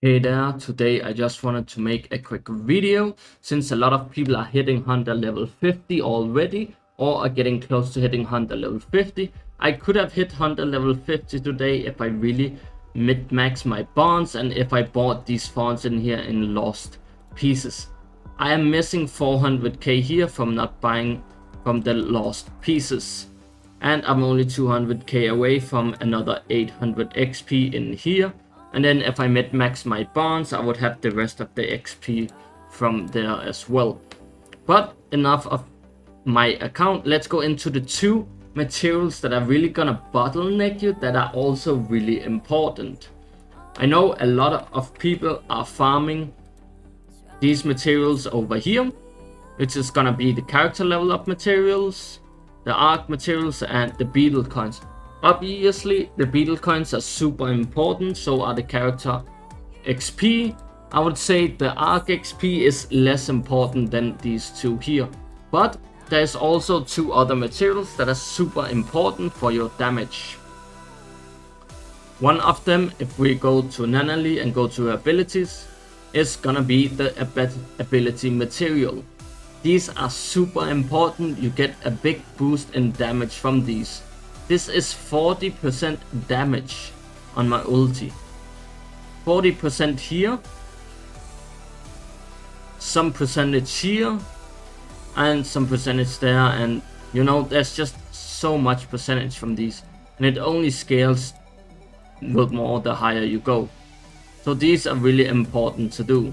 Hey there, today I just wanted to make a quick video since a lot of people are hitting hunter level 50 already or are getting close to hitting hunter level 50. I could have hit hunter level 50 today if I really mid-max my bonds and if I bought these fonts in here in lost pieces. I am missing 400k here from not buying from the lost pieces. And I'm only 200k away from another 800 XP in here. And then if I mid-max my bonds, I would have the rest of the XP from there as well. But enough of my account. Let's go into the two materials that are really gonna bottleneck you that are also really important. I know a lot of people are farming these materials over here, which is gonna be the character level up materials, the arc materials, and the beetle coins. Obviously, the beetle coins are super important, so are the character XP. I would say the arc XP is less important than these two here. But there's also two other materials that are super important for your damage. One of them, if we go to anomaly and go to abilities, is gonna be the ability material. These are super important, you get a big boost in damage from these. This is 40% damage on my ulti. 40% here, some percentage here, and some percentage there, and you know, there's just so much percentage from these, and it only scales with more the higher you go. So these are really important to do.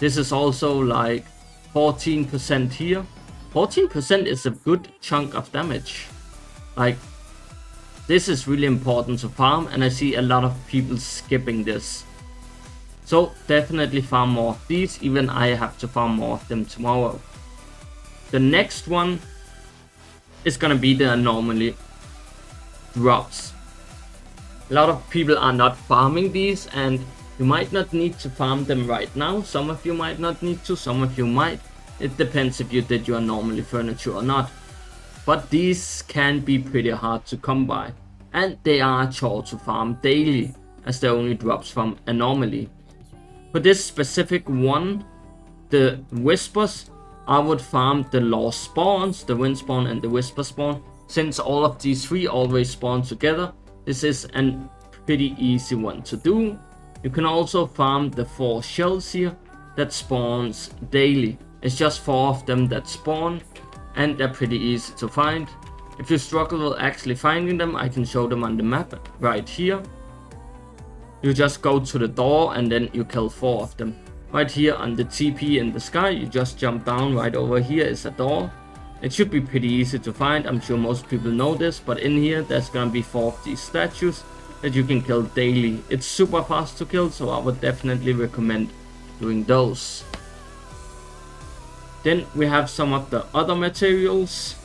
This is also like 14% here. 14% is a good chunk of damage. Like, this is really important to farm, and I see a lot of people skipping this. So definitely farm more of these, even I have to farm more of them tomorrow. The next one is gonna be the anomaly drops. A lot of people are not farming these, and you might not need to farm them right now. Some of you might not need to, some of you might. It depends if you did your anomaly furniture or not. But these can be pretty hard to come by, and they are a chore to farm daily, as they only drops from anomaly. For this specific one, the whispers, I would farm the lost spawns, the wind spawn and the whisper spawn. Since all of these three always spawn together, this is a pretty easy one to do. You can also farm the 4 shells here that spawns daily. It's just 4 of them that spawn, and they're pretty easy to find. If you struggle with actually finding them, I can show them on the map right here. You just go to the door and then you kill 4 of them. Right here on the TP in the sky, you just jump down. Right over here is a door. It should be pretty easy to find. I'm sure most people know this, but in here there's gonna be 4 of these statues that you can kill daily. It's super fast to kill, so I would definitely recommend doing those. Then we have some of the other materials.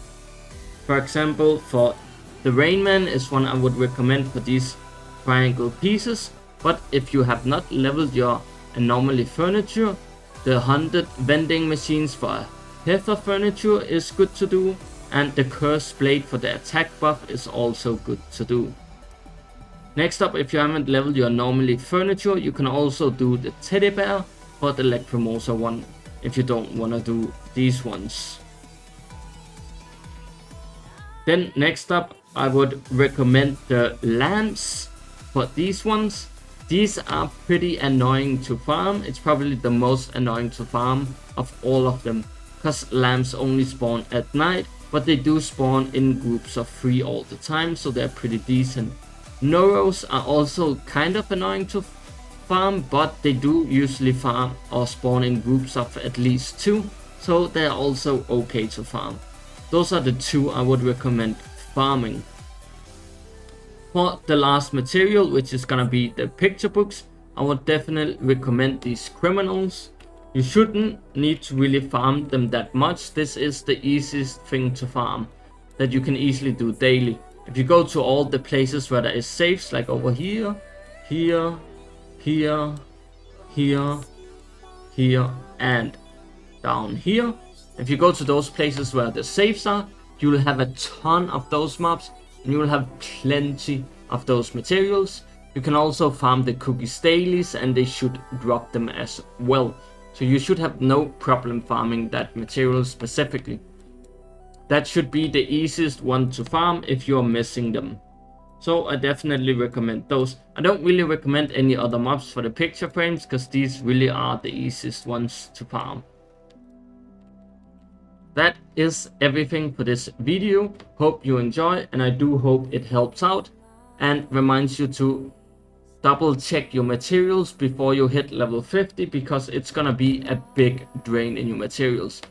For example, for the Rainman is one I would recommend for these triangle pieces. But if you have not leveled your anomaly furniture, the 100 vending machines for Heather furniture is good to do, and the Curse Blade for the attack buff is also good to do. Next up, if you haven't leveled your anomaly furniture, you can also do the teddy bear for the Lacrimosa one, if you don't want to do these ones. Then next up, I would recommend the lamps for these ones. These are pretty annoying to farm. It's probably the most annoying to farm of all of them, because lamps only spawn at night, but they do spawn in groups of 3 all the time, so they're pretty decent. Numerals are also kind of annoying to farm, but they do usually farm or spawn in groups of at least 2, so they're also okay to farm. Those are the 2 I would recommend farming. For the last material, which is gonna be the picture books, I would definitely recommend these criminals. You shouldn't need to really farm them that much. This is the easiest thing to farm that you can easily do daily. If you go to all the places where there is safes, like over here, here, here, here, here, and down here. If you go to those places where the safes are, you will have a ton of those mobs, and you will have plenty of those materials. You can also farm the cookies dailies and they should drop them as well. So you should have no problem farming that material specifically. That should be the easiest one to farm if you're missing them. So I definitely recommend those. I don't really recommend any other mobs for the picture frames because these really are the easiest ones to farm. That is everything for this video. Hope you enjoy, and I do hope it helps out and reminds you to double check your materials before you hit level 50 because it's gonna be a big drain in your materials.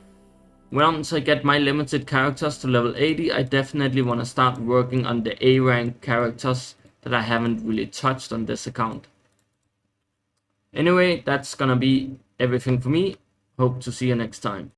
Once I get my limited characters to level 80, I definitely want to start working on the A rank characters that I haven't really touched on this account. Anyway, that's gonna be everything for me. Hope to see you next time.